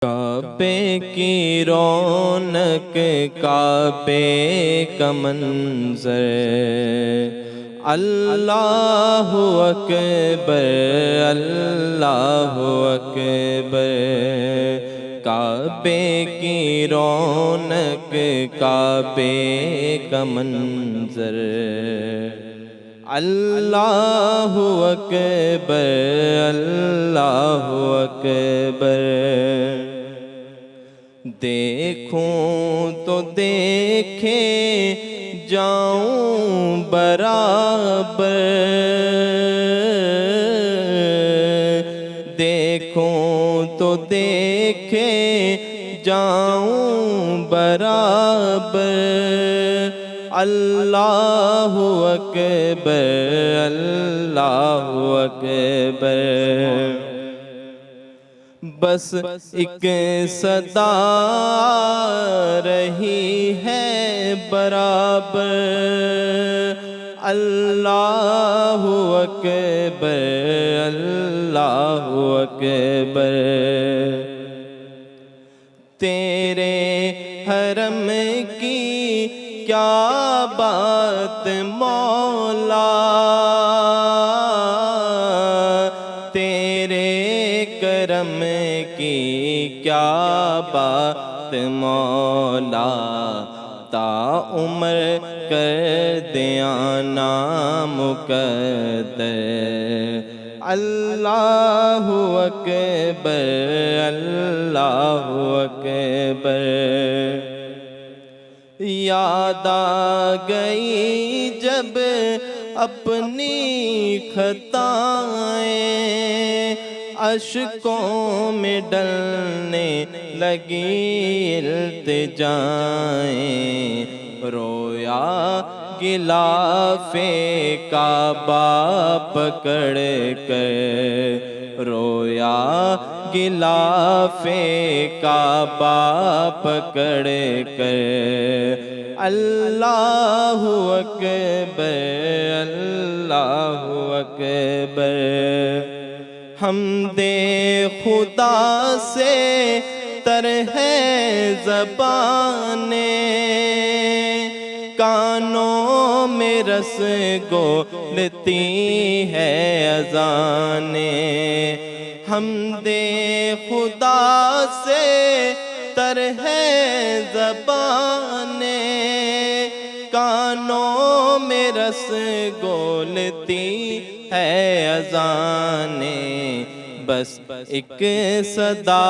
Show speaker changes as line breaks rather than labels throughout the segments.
کعبے کی رونق کعبے کا منظر، اللہ اکبر اللہ اکبر۔ کعبے کی رونق کعبے کا منظر، اللہ اکبر اللہ اکبر۔ دیکھوں تو دیکھے جاؤں برابر، دیکھوں تو دیکھے جاؤں برابر، اللہ اکبر اللہ اکبر۔ بس ایک صدا رہی ہے برابر، اللہ اکبر اللہ اکبر۔ تیرے حرم کی کیا بات مولا، تیرے کرم کی کیا بات مولا، تا عمر کر دیا نامقدر، اللہ اکبر اللہ اکبر۔ یاد آ گئی جب اپنی خطائیں، اشکوں میں ڈلنے لگی التجائیں، رویا غلاف کعبہ پکڑ کر، رویا غلاف کعبہ پکڑ کر، اللہ اکبر اللہ اکبر۔ حمد خدا سے تر ہے زبانیں، کانوں میں رس گولتی ہے اذانیں، حمد خدا سے تر ہے زبانیں، کانوں میں رس گولتی ہے اذانیں، بس ایک صدا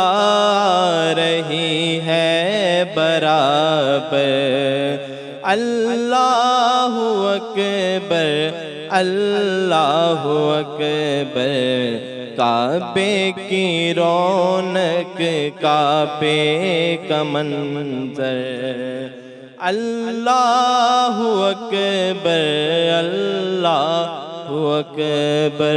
رہی ہے برابر، اللہ اکبر اللہ اکبر۔ کعبے کی رونق کعبے کا منظر، اللہ اکبر اللہ اکبر۔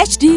HD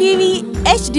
TV HD